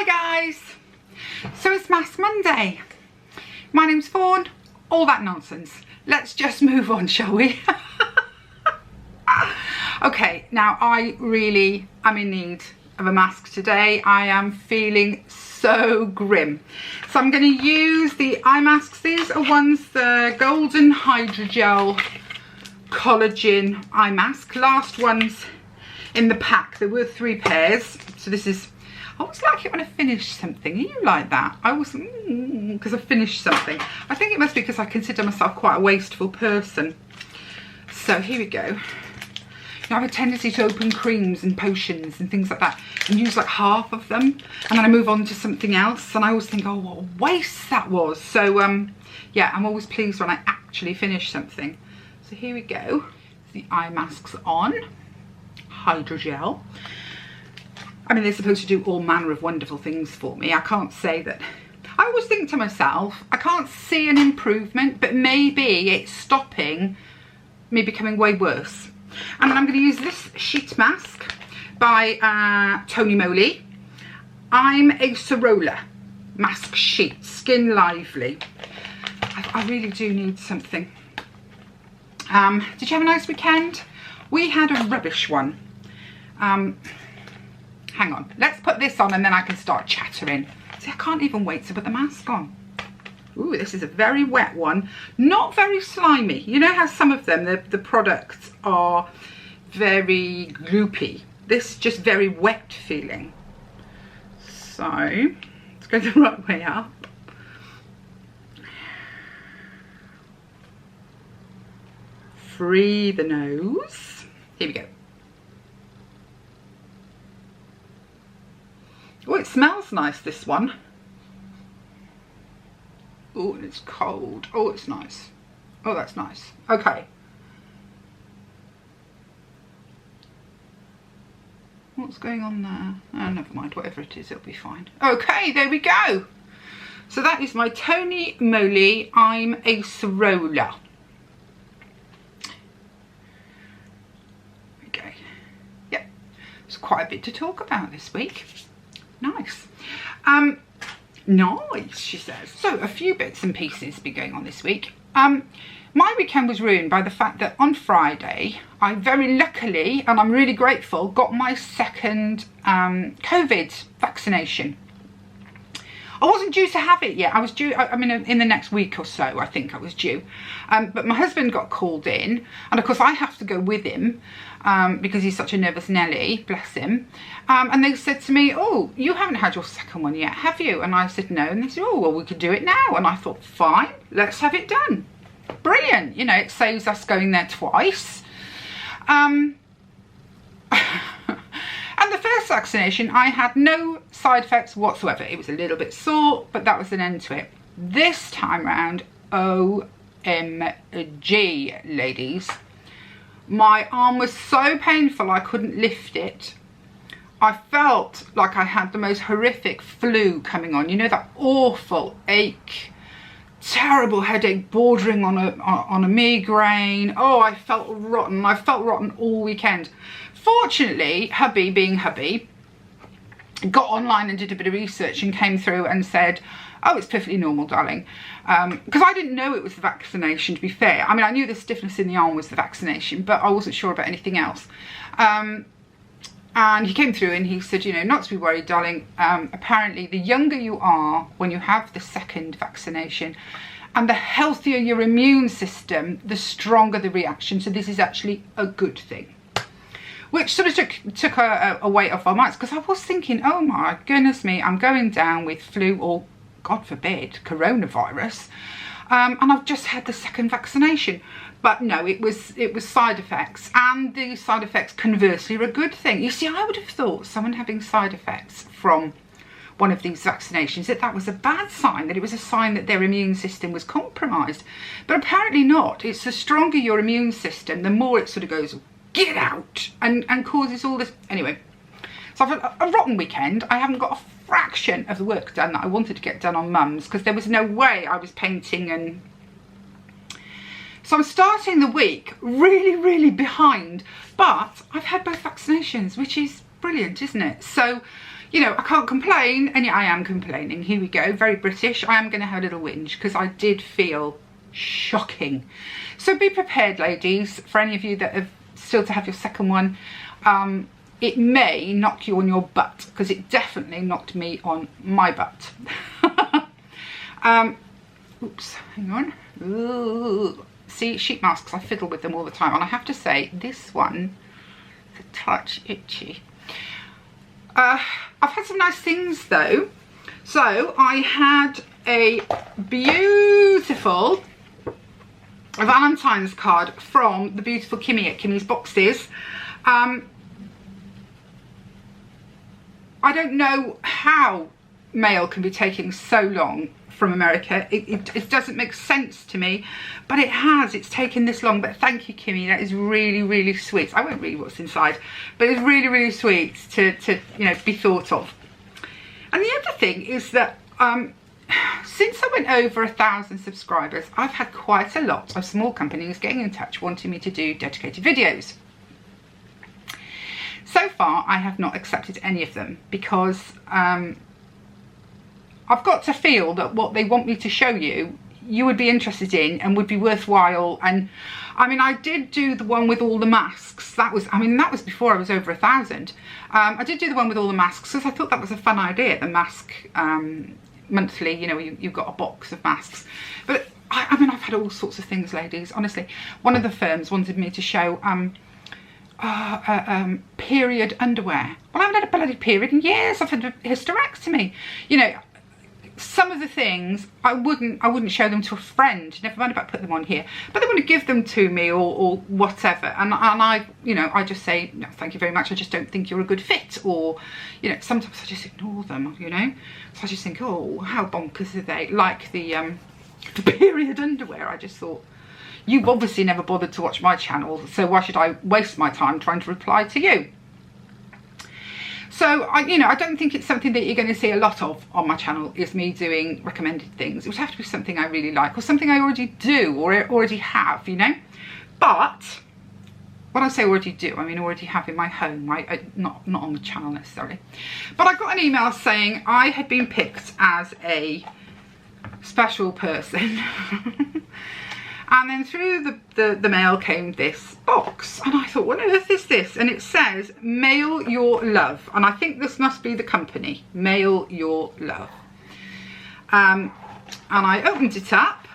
Hi guys, so it's Mask Monday. My name's Fawn, all that nonsense. Let's just move on, shall we? Okay, now I really am in need of a mask today. I am feeling so grim. So I'm going to use the eye masks. These are ones, the Golden Hydrogel Collagen Eye Mask. Last ones in the pack. There were 3 pairs. So this is, I always like it when I finish something. Are you like that? I always, because I finished something. I think it must be because I consider myself quite a wasteful person. So here we go. I have a tendency to open creams and potions and things like that and use like half of them, and then I move on to something else, and I always think, oh, what a waste that was. So yeah, I'm always pleased when I actually finish something. So here we go. The eye masks on. Hydrogel. I mean, they're supposed to do all manner of wonderful things for me. I can't say that. I always think to myself, I can't see an improvement, but maybe it's stopping me becoming way worse. And then I'm going to use this sheet mask by Tony Moly. I'm a Sorolla mask sheet, Skin Lively. I really do need something. Did you have a nice weekend? We had a rubbish one. Hang on, let's put this on and then I can start chattering. See, I can't even wait to put the mask on. Ooh, this is a very wet one. Not very slimy. You know how some of them, the products are very gloopy. This just very wet feeling. So, let's go the right way up. Free the nose. Here we go. Oh, it smells nice, this one. Oh, and it's cold. Oh, it's nice. Oh, that's nice. Okay. What's going on there? Oh, never mind. Whatever it is, it'll be fine. Okay, there we go. So that is my Tony Moly I'm a Sorolla. Okay. Yep. There's quite a bit to talk about this week. Nice. Nice, she says. So a few bits and pieces been going on this week. My weekend was ruined by the fact that on Friday I very luckily, and I'm really grateful, got my second COVID vaccination. I wasn't due to have it yet. I was due, I mean, in the next week or so, I think I was due. But my husband got called in, and of course I have to go with him because he's such a nervous Nelly, bless him. And they said to me, oh, you haven't had your second one yet, have you? And I said, no. And they said, oh, well, we could do it now. And I thought, fine, let's have it done. Brilliant. You know, it saves us going there twice. And the first vaccination, I had no side effects whatsoever. It was a little bit sore, but that was an end to it. This time round, OMG, ladies. My arm was so painful I couldn't lift it. I felt like I had the most horrific flu coming on. You know, that awful ache, terrible headache bordering on a migraine. Oh, I felt rotten. I felt rotten all weekend. Fortunately, hubby, being hubby, got online and did a bit of research and came through and said, oh, it's perfectly normal, darling. Because I didn't know it was the vaccination, to be fair. I mean, I knew the stiffness in the arm was the vaccination, but I wasn't sure about anything else. And he came through and he said, you know, not to be worried, darling. Apparently, the younger you are when you have the second vaccination, and the healthier your immune system, the stronger the reaction. So this is actually a good thing. Which sort of took a weight off our minds, because I was thinking, oh my goodness me, I'm going down with flu or, God forbid, coronavirus. And I've just had the second vaccination. But no, it was side effects, and the side effects conversely are a good thing. You see, I would have thought someone having side effects from one of these vaccinations, that was a bad sign, that it was a sign that their immune system was compromised. But apparently not. It's the stronger your immune system, the more it sort of goes, get it out, and causes all this. Anyway, so I've had a rotten weekend. I haven't got a fraction of the work done that I wanted to get done on Mum's, because there was no way I was painting. And so I'm starting the week really, really behind, but I've had both vaccinations, which is brilliant, isn't it? So you know, I can't complain, and yet I am complaining. Here we go, very British. I am going to have a little whinge because I did feel shocking. So be prepared, ladies, for any of you that have still to have your second one. It may knock you on your butt, because it definitely knocked me on my butt. Oops, hang on. Ooh. See, sheet masks, I fiddle with them all the time, and I have to say, this one is a touch itchy. I've had some nice things though. So I had a beautiful Valentine's card from the beautiful Kimmy at KimmysBoxes. I don't know how mail can be taking so long from America. It doesn't make sense to me, but it has. It's taken this long, but thank you, Kimmy. That is really, really sweet. I won't read what's inside, but it's really, really sweet to you know, be thought of. And the other thing is that since I went over 1,000 subscribers, I've had quite a lot of small companies getting in touch wanting me to do dedicated videos. So far, I have not accepted any of them because I've got to feel that what they want me to show you, you would be interested in and would be worthwhile. And I mean, I did do the one with all the masks. That was, I mean, that was before I was over 1,000. I did do the one with all the masks because I thought that was a fun idea, the mask monthly, you know, you've got a box of masks. But I mean, I've had all sorts of things, ladies, honestly. One of the firms wanted me to show period underwear. Well, I haven't had a bloody period in years. I've had a hysterectomy. You know, some of the things I wouldn't show them to a friend, never mind about putting them on here, but they wouldn't give them to me or whatever. And I, you know, I just say, no, thank you very much. I just don't think you're a good fit. Or, you know, sometimes I just ignore them, you know. So I just think, oh, how bonkers are they? Like the period underwear. I just thought, you've obviously never bothered to watch my channel, so why should I waste my time trying to reply to you? So, you know, I don't think it's something that you're going to see a lot of on my channel, is me doing recommended things. It would have to be something I really like, or something I already do, or already have, you know. But when I say already do, I mean already have in my home, not on the channel necessarily. But I got an email saying I had been picked as a special person. And then through the mail came this box, and I thought, what on earth is this? And it says, Mail Your Love. And I think this must be the company, Mail Your Love. And I opened it up.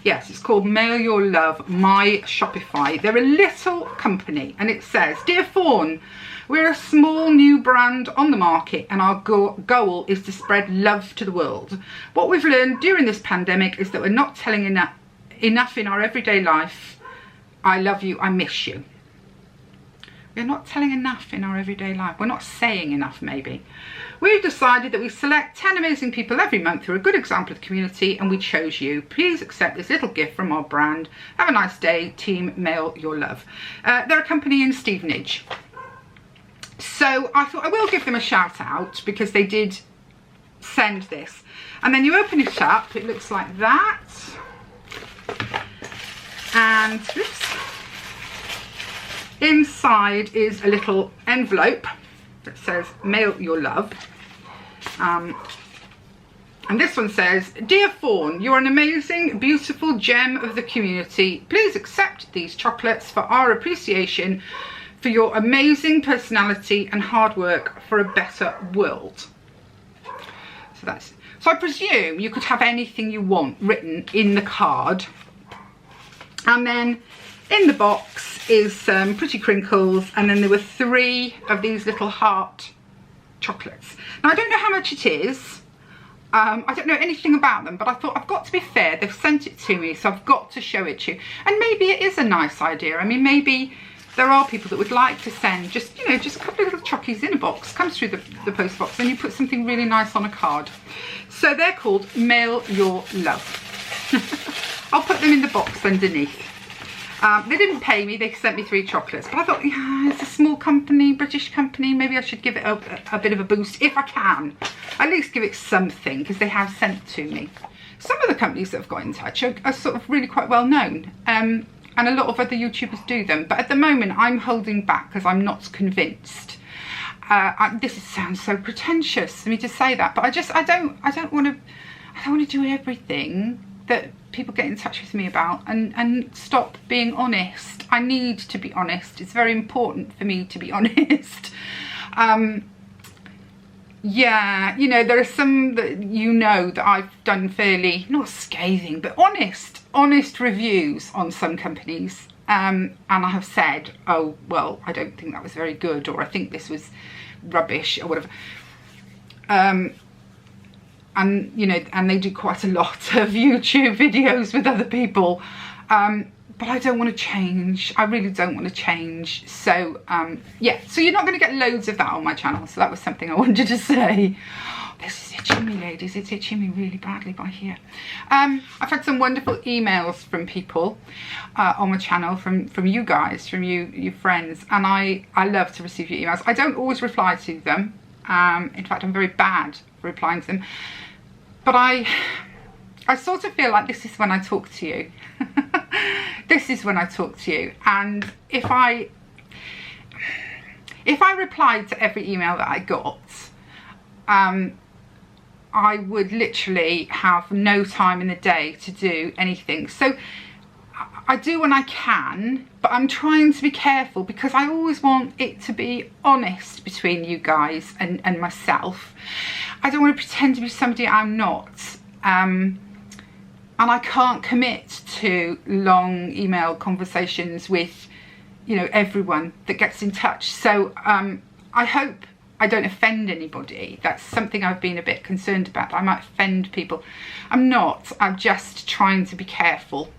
Yes, it's called Mail Your Love, My Shopify. They're a little company, and it says, Dear Fawn, we're a small new brand on the market, and our goal is to spread love to the world. What we've learned during this pandemic is that we're not telling enough in our everyday life. I love you, I miss you. We're not telling enough in our everyday life. We're not saying enough, maybe. We've decided that we select 10 amazing people every month who are a good example of the community, and we chose you. Please accept this little gift from our brand. Have a nice day, team Mail Your Love. They're a company in Stevenage. So I thought I will give them a shout out because they did send this. And then you open it up, it looks like that. And oops, inside is a little envelope that says Mail Your Love. And this one says, Dear Fawn, you're an amazing, beautiful gem of the community. Please accept these chocolates for our appreciation for your amazing personality and hard work for a better world. So I presume you could have anything you want written in the card. And then in the box is some pretty crinkles, and then there were 3 of these little heart chocolates. Now I don't know how much it is. I don't know anything about them, but I thought I've got to be fair. They've sent it to me, so I've got to show it to you. And maybe it is a nice idea. I mean, maybe there are people that would like to send just, you know, just a couple of little chockies in a box, comes through the post box, and you put something really nice on a card. So they're called Mail Your Love. I'll put them in the box underneath. They didn't pay me, they sent me 3 chocolates, but I thought, yeah, it's a small company, British company, maybe I should give it a bit of a boost if I can. At least give it something, because they have sent to me. Some of the companies that have got in touch are sort of really quite well known, and a lot of other YouTubers do them, but at the moment I'm holding back because I'm not convinced. This sounds so pretentious for me to say that, but I don't want to do everything that people get in touch with me about and stop being honest. I need to be honest. It's very important for me to be honest. Yeah, you know, there are some that you know that I've done fairly, not scathing, but honest reviews on some companies. And I have said, oh, well, I don't think that was very good, or I think this was rubbish, or whatever. And, you know, and they do quite a lot of YouTube videos with other people. But I don't want to change. I really don't want to change. So, yeah, so you're not going to get loads of that on my channel. So that was something I wanted to say. This is itching me, ladies. It's itching me really badly by here. I've had some wonderful emails from people on my channel, from you guys, from you friends. And I love to receive your emails. I don't always reply to them. In fact, I'm very bad for replying to them. But I sort of feel like this is when I talk to you. This is when I talk to you. And if I replied to every email that I got, I would literally have no time in the day to do anything. So I do when I can, but I'm trying to be careful because I always want it to be honest between you guys and myself. I don't want to pretend to be somebody I'm not. And I can't commit to long email conversations with, you know, everyone that gets in touch. So I hope I don't offend anybody. That's something I've been a bit concerned about. I might offend people. I'm not. I'm just trying to be careful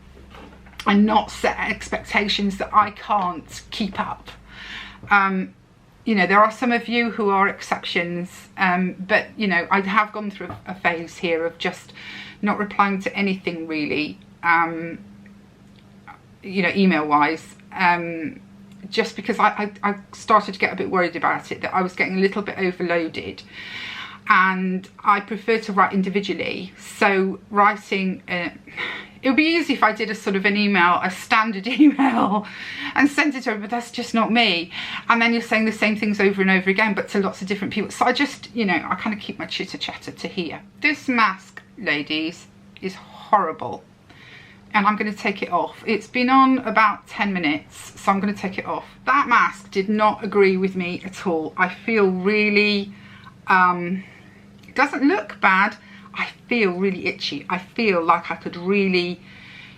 and not set expectations that I can't keep up. You know, there are some of you who are exceptions, but, you know, I have gone through a phase here of just not replying to anything really, you know, email-wise, just because I started to get a bit worried about it, that I was getting a little bit overloaded. And I prefer to write individually. So writing, it would be easy if I did a sort of an email, a standard email, and sent it over, but that's just not me. And then you're saying the same things over and over again, but to lots of different people. So I just, you know, I kind of keep my chitter chatter to here. This mask, ladies, is horrible. And I'm going to take it off. It's been on about 10 minutes, so I'm going to take it off. That mask did not agree with me at all. I feel really, it doesn't look bad. I feel really itchy. I feel like I could really,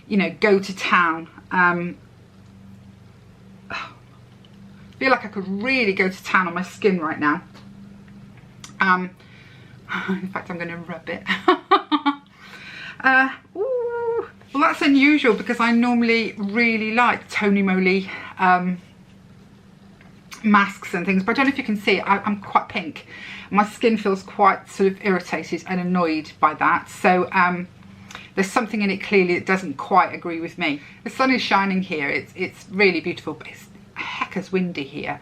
you know, go to town. I feel like I could really go to town on my skin right now. In fact, I'm going to rub it. Ooh. Well, that's unusual because I normally really like Tony Moly masks and things, but I don't know if you can see, I'm quite pink. My skin feels quite sort of irritated and annoyed by that. So there's something in it clearly that doesn't quite agree with me. The sun is shining here. It's really beautiful, but it's heck as windy here.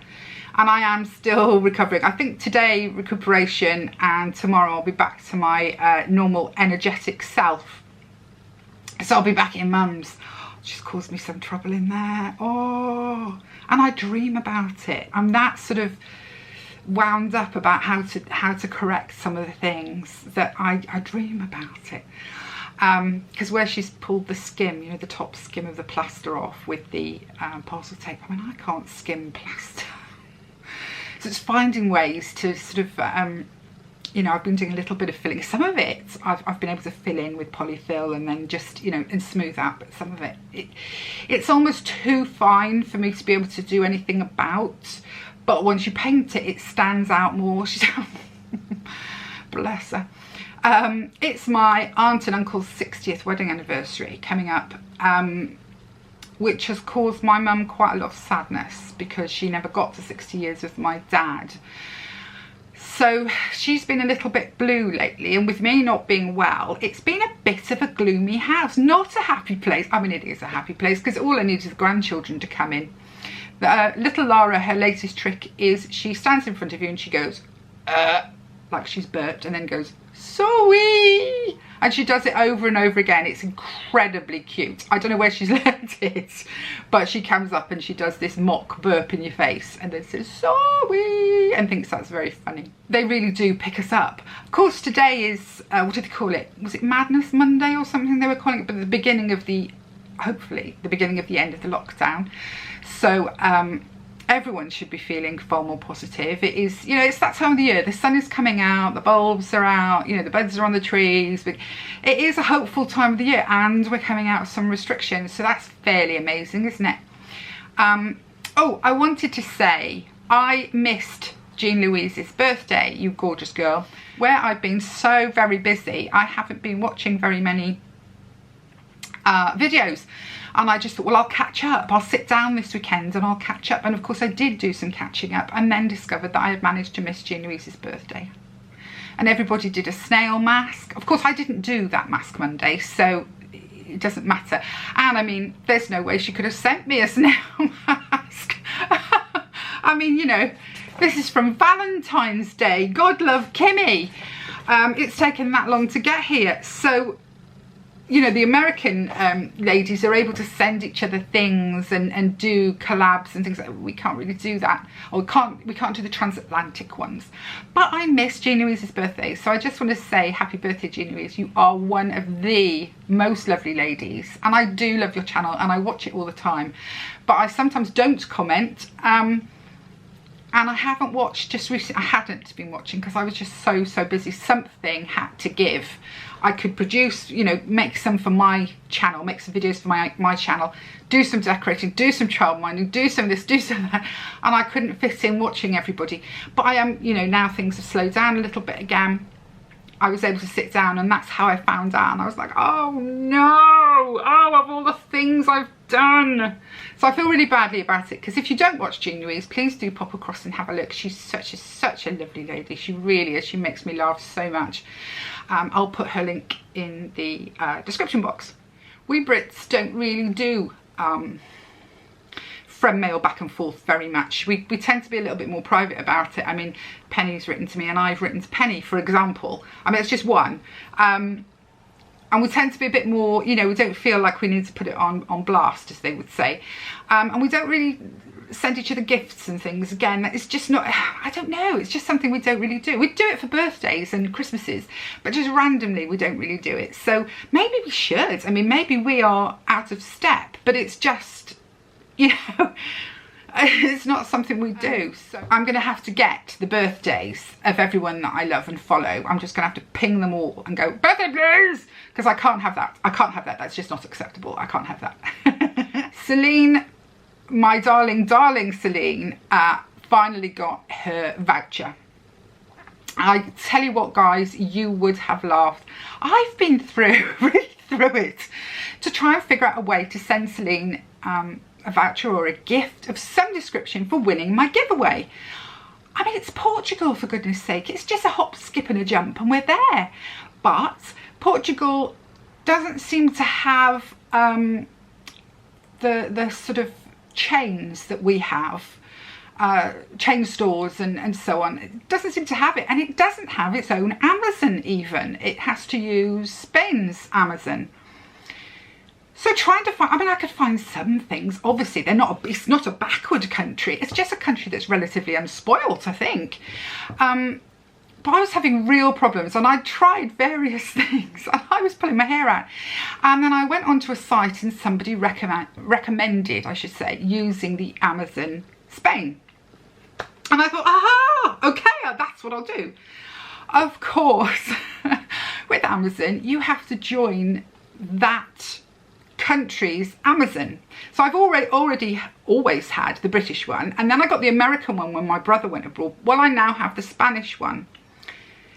And I am still recovering. I think today, recuperation, and tomorrow I'll be back to my normal energetic self. So I'll be back in Mum's. Just caused me some trouble in there. Oh, and I dream about it. I'm that sort of wound up about how to correct some of the things that I dream about it. Because where she's pulled the skim, you know, the top skim of the plaster off with the parcel tape. I mean, I can't skim plaster. So it's finding ways to sort of, you know, I've been doing a little bit of filling. Some of it I've been able to fill in with polyfill and then just, you know, and smooth out. But some of it's almost too fine for me to be able to do anything about. But once you paint it, it stands out more. She's bless her. It's my aunt and uncle's 60th wedding anniversary coming up, which has caused my mum quite a lot of sadness because she never got to 60 years with my dad. So she's been a little bit blue lately, and with me not being well, it's been a bit of a gloomy house. Not a happy place. I mean, it is a happy place because all I need is the grandchildren to come in. Little Lara, her latest trick is she stands in front of you and she goes, like she's burped, and then goes, sorry. And she does it over and over again. It's incredibly cute. I don't know where she's learned it, but she comes up and she does this mock burp in your face and then says, sorry, and thinks that's very funny. They really do pick us up. Of course, today is, what did they call it? Was it Madness Monday or something they were calling it? But the beginning of the, hopefully, the beginning of the end of the lockdown. So, everyone should be feeling far more positive. It is, you know, it's that time of the year. The sun is coming out, the bulbs are out, you know, the buds are on the trees. But it is a hopeful time of the year, and we're coming out of some restrictions. So that's fairly amazing, isn't it? Oh, I wanted to say I missed JeanLouise's birthday, you gorgeous girl. Where I've been so very busy, I haven't been watching very many videos. And I just thought, well, I'll catch up. I'll sit down this weekend and I'll catch up. And of course I did do some catching up, and then discovered that I had managed to miss JeanLouise's birthday. And everybody did a snail mask. Of course I didn't do that mask Monday, so it doesn't matter. And I mean, there's no way she could have sent me a snail mask. I mean, you know, this is from Valentine's Day. God love Kimmy. It's taken that long to get here. So, you know, the American ladies are able to send each other things and do collabs and things like that. We can't really do that, or we can't do the transatlantic ones. But I miss JeanLouise's birthday, so I just want to say happy birthday, JeanLouise. You are one of the most lovely ladies, and I do love your channel and I watch it all the time, but I sometimes don't comment. And I haven't watched just recently. I hadn't been watching because I was just so busy. Something had to give. I could produce, you know, make some for my channel, make some videos for my channel, do some decorating, do some child minding, do some of this, do some of that, and I couldn't fit in watching everybody. But I am, you know, now things have slowed down a little bit again. I was able to sit down, and that's how I found out. And I was like, oh no, oh, of all the things I've done. So I feel really badly about it, because if you don't watch JeanLouise, please do pop across and have a look. She's such a lovely lady. She really is. She makes me laugh so much. I'll put her link in the description box. We Brits don't really do friend mail back and forth very much. We tend to be a little bit more private about it. I mean, Penny's written to me and I've written to Penny, for example. I mean, it's just one. And we tend to be a bit more, you know, we don't feel like we need to put it on blast, as they would say. And we don't really send each other gifts and things. Again, it's just not, I don't know, it's just something we don't really do. We do it for birthdays and Christmases, but just randomly we don't really do it. So maybe we should. I mean, maybe we are out of step, but it's just, you know, it's not something we do. So I'm going to have to get the birthdays of everyone that I love and follow. I'm just going to have to ping them all and go, birthday please, because I can't have that. I can't have that. That's just not acceptable. I can't have that. Celine, my darling Celine, finally got her voucher. I tell you what, guys, you would have laughed. I've been really through it to try and figure out a way to send Celine a voucher or a gift of some description for winning my giveaway. I mean, it's Portugal, for goodness sake. It's just a hop, skip and a jump and we're there. But Portugal doesn't seem to have the sort of chains that we have, chain stores and so on. It doesn't seem to have it, and it doesn't have its own Amazon even. It has to use Spain's Amazon. So trying to find, I mean, I could find some things. Obviously, it's not a backward country. It's just a country that's relatively unspoilt, I think. But I was having real problems, and I tried various things, and I was pulling my hair out. And then I went onto a site, and somebody recommended, I should say, using the Amazon Spain. And I thought, aha, okay, that's what I'll do. Of course, with Amazon, you have to join that country's Amazon. So I've already always had the British one, and then I got the American one when my brother went abroad. Well, I now have the Spanish one.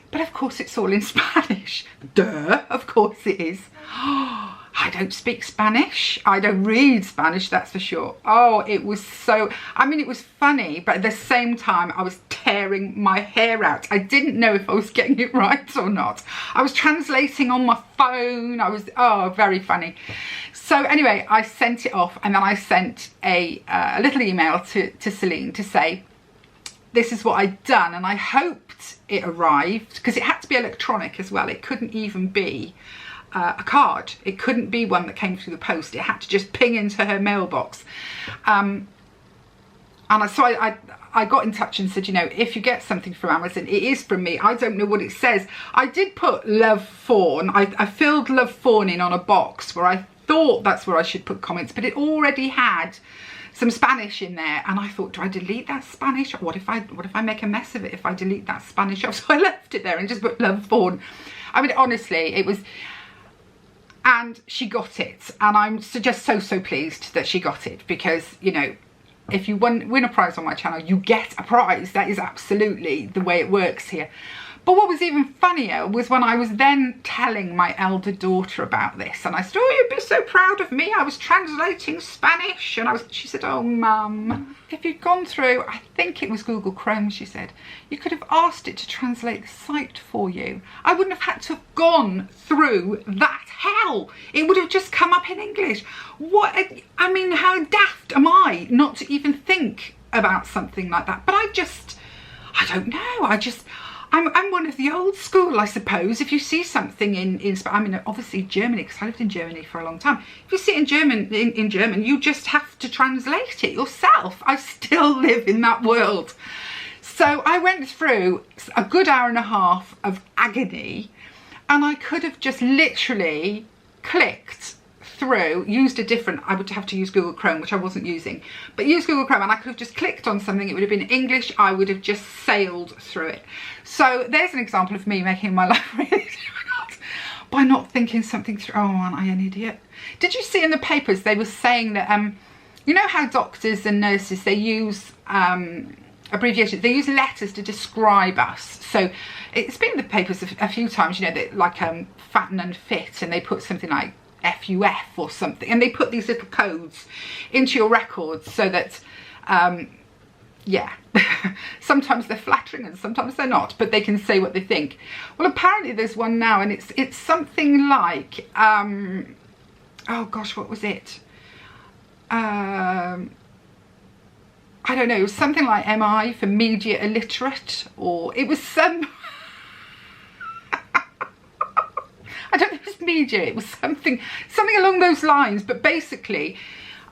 But of course it's all in Spanish. Duh, of course it is. I don't speak Spanish. I don't read Spanish, that's for sure. Oh, it was so, I mean, it was funny, but at the same time, I was tearing my hair out. I didn't know if I was getting it right or not. I was translating on my phone. Oh, very funny. So anyway, I sent it off, and then I sent a little email to Celine to say, this is what I'd done, and I hoped it arrived, because it had to be electronic as well. It couldn't even be a card. It couldn't be one that came through the post. It had to just ping into her mailbox. So I got in touch and said, you know, if you get something from Amazon, it is from me. I don't know what it says. I did put love fawn. I filled love fawn in on a box where I thought that's where I should put comments, but it already had some Spanish in there, and I thought, do I delete that Spanish? What if I make a mess of it if I delete that Spanish off? So I left it there and just put love fawn. I mean, honestly, it was, and she got it, and I'm just so pleased that she got it, because, you know, if you win a prize on my channel, you get a prize. That is absolutely the way it works here. But what was even funnier was when I was then telling my elder daughter about this, and I said, oh, you'd be so proud of me. I was translating Spanish, and she said, oh, Mum, if you'd gone through, I think it was Google Chrome, she said, you could have asked it to translate the site for you. I wouldn't have had to have gone through that hell. It would have just come up in English. What, I mean, how daft am I not to even think about something like that? But I don't know. I'm one of the old school, I suppose. If you see something I mean, obviously Germany, because I lived in Germany for a long time. If you see it in German, you just have to translate it yourself. I still live in that world. So I went through a good hour and a half of agony, and I could have just literally clicked through, used a different, I would have to use Google Chrome, which I wasn't using, but used Google Chrome, and I could have just clicked on something. It would have been English. I would have just sailed through it. So there's an example of me making my life really difficult by not thinking something through. Oh, aren't I an idiot? Did you see in the papers they were saying that you know how doctors and nurses, they use abbreviations, they use letters to describe us. So it's been in the papers a few times, you know, that like fat and unfit, and they put something like FUF or something, and they put these little codes into your records so that yeah, sometimes they're flattering and sometimes they're not, but they can say what they think. Well, apparently there's one now, and it's something like oh gosh, what was it? I don't know, it was something like MI for media illiterate, or it was some I don't know if it was media, it was something along those lines, but basically,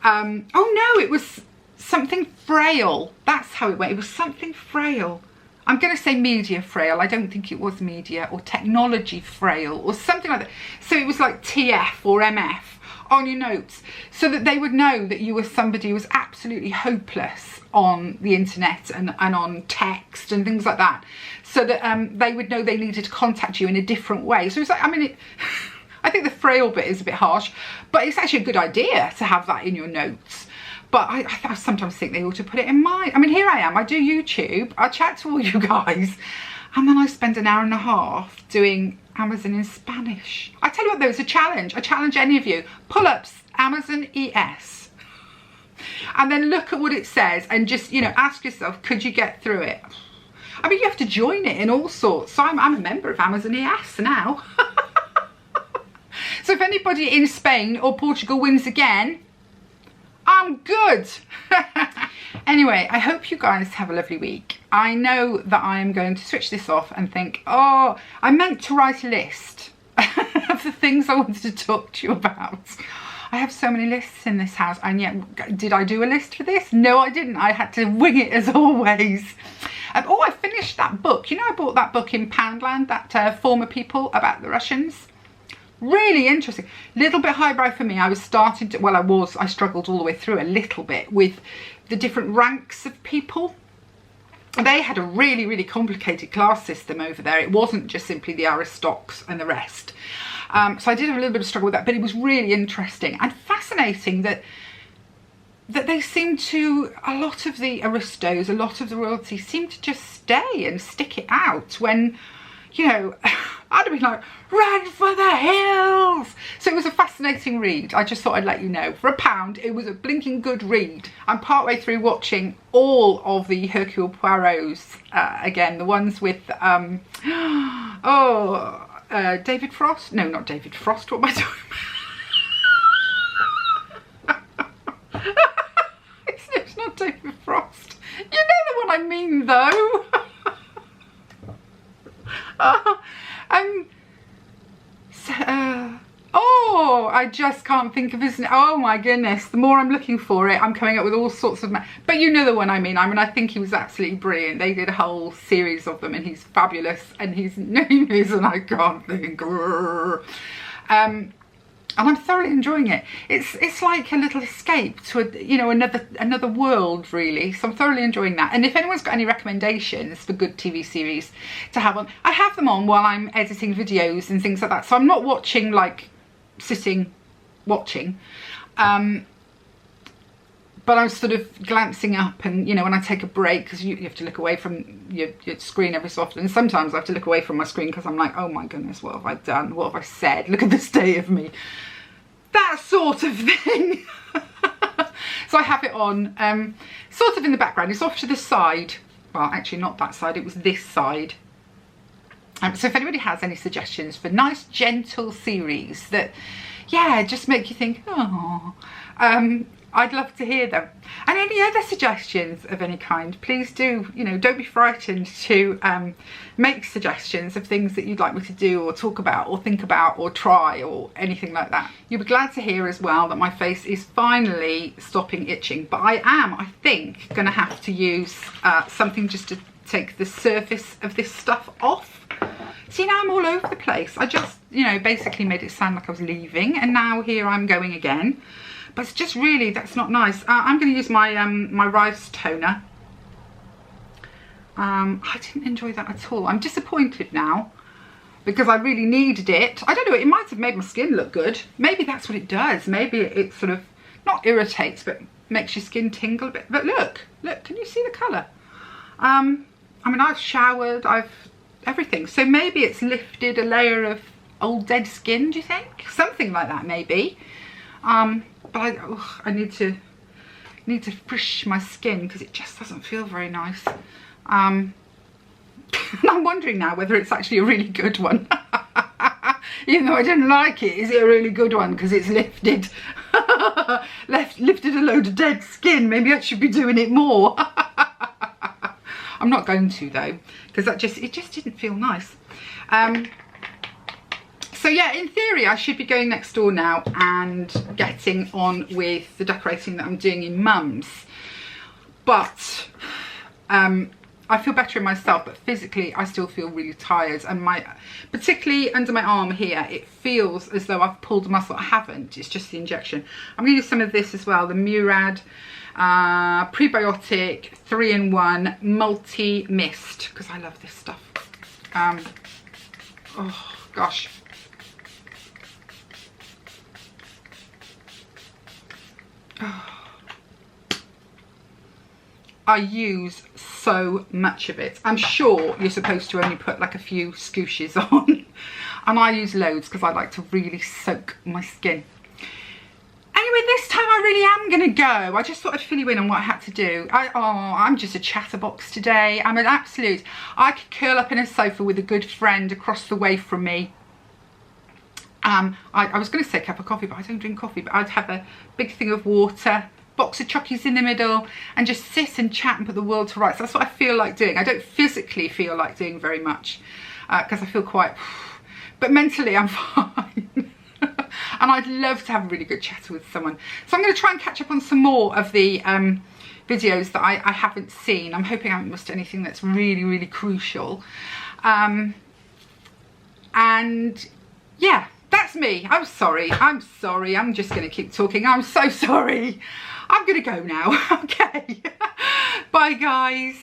oh no, it was something frail. That's how it went. It was something frail. I'm going to say media frail. I don't think it was media, or technology frail, or something like that. So it was like TF or MF on your notes, so that they would know that you were somebody who was absolutely hopeless on the internet and on text and things like that, so that they would know they needed to contact you in a different way. So it's like, I mean, I think the frail bit is a bit harsh, but it's actually a good idea to have that in your notes. But I sometimes think they ought to put it in mine. I mean, here I am, I do YouTube, I chat to all you guys, and then I spend an hour and a half doing Amazon in Spanish. I tell you what, there's a challenge. I challenge any of you. Pull-ups, Amazon ES. And then look at what it says and just, you know, ask yourself, could you get through it? I mean, you have to join it in all sorts. So I'm a member of Amazon ES now. So if anybody in Spain or Portugal wins again, I'm good. Anyway, I hope you guys have a lovely week. I know that I am going to switch this off and think, oh, I meant to write a list of the things I wanted to talk to you about. I have so many lists in this house, and yet, did I do a list for this? No, I didn't. I had to wing it as always. Oh, I finished that book. You know, I bought that book in Poundland, that Former People, about the Russians. Really interesting. Little bit highbrow for me. I was starting to, well, I struggled all the way through a little bit with the different ranks of people. They had a really complicated class system over there. It wasn't just simply the aristocs and the rest. So I did have a little bit of struggle with that, but it was really interesting and fascinating that they seem to, a lot of the aristos, a lot of the royalty seem to just stay and stick it out when, you know, I'd have been like, run for the hills. So it was a fascinating read. I just thought I'd let you know. For £1, it was a blinking good read. I'm partway through watching all of the Hercule Poirots again, the ones with, David Frost? No, not David Frost. What am I talking about? It's not David Frost. You know the one I mean, though. Oh, I just can't think of his name. Oh my goodness, the more I'm looking for it, I'm coming up with all sorts of... But you know the one I mean. I think he was absolutely brilliant. They did a whole series of them and he's fabulous. And his name is, and I can't think. And I'm thoroughly enjoying it. It's like a little escape to another world, really. So I'm thoroughly enjoying that. And if anyone's got any recommendations for good TV series to have on, I have them on while I'm editing videos and things like that. So I'm not watching, like sitting watching, but I'm sort of glancing up, and when I take a break, because you have to look away from your screen every so often, and sometimes I have to look away from my screen because I'm like, oh my goodness, what have I done, what have I said, look at the state of me, that sort of thing. So I have it on sort of in the background. It's off to the side, well actually not that side, it was this side. So if anybody has any suggestions for nice gentle series that, yeah, just make you think, oh, I'd love to hear them. And any other suggestions of any kind, please do, don't be frightened to make suggestions of things that you'd like me to do or talk about or think about or try or anything like that. You'll be glad to hear as well that my face is finally stopping itching, but I am, I think, going to have to use something just to take the surface of this stuff off. See, now I'm all over the place. I just, basically made it sound like I was leaving, and now here I'm going again. But it's just really, that's not nice. I'm going to use my my rice toner. I didn't enjoy that at all. I'm disappointed now because I really needed it. I don't know, it might have made my skin look good. Maybe that's what it does. Maybe it sort of, not irritates, but makes your skin tingle a bit. But look, can you see the colour? I mean, I've showered, everything. So maybe it's lifted a layer of old dead skin, do you think? Something like that, maybe. But I need to frish my skin because it just doesn't feel very nice. And I'm wondering now whether it's actually a really good one. Even though I didn't like it, is it a really good one because it's lifted lifted a load of dead skin? Maybe I should be doing it more. I'm not going to though, because it just didn't feel nice. So yeah, in theory I should be going next door now and getting on with the decorating that I'm doing in Mum's. But I feel better in myself, but physically I still feel really tired, and particularly under my arm here, it feels as though I've pulled a muscle. I haven't, it's just the injection. I'm going to use some of this as well, the Murad prebiotic 3-in-1 multi mist, because I love this stuff. Oh gosh, I use so much of it. I'm sure you're supposed to only put like a few scooshes on, and I use loads because I like to really soak my skin. Anyway, this time I really am going to go. I just thought I'd fill you in on what I had to do. I'm just a chatterbox today. I'm an absolute... I could curl up in a sofa with a good friend across the way from me. I was going to say a cup of coffee, but I don't drink coffee. But I'd have a big thing of water, box of chockies in the middle, and just sit and chat and put the world to rights. That's what I feel like doing. I don't physically feel like doing very much because I feel quite... But mentally, I'm fine. And I'd love to have a really good chat with someone. So I'm going to try and catch up on some more of the videos that I haven't seen. I'm hoping I haven't missed anything that's really, really crucial. And yeah, that's me. I'm sorry. I'm just going to keep talking. I'm so sorry. I'm going to go now. Okay. Bye, guys.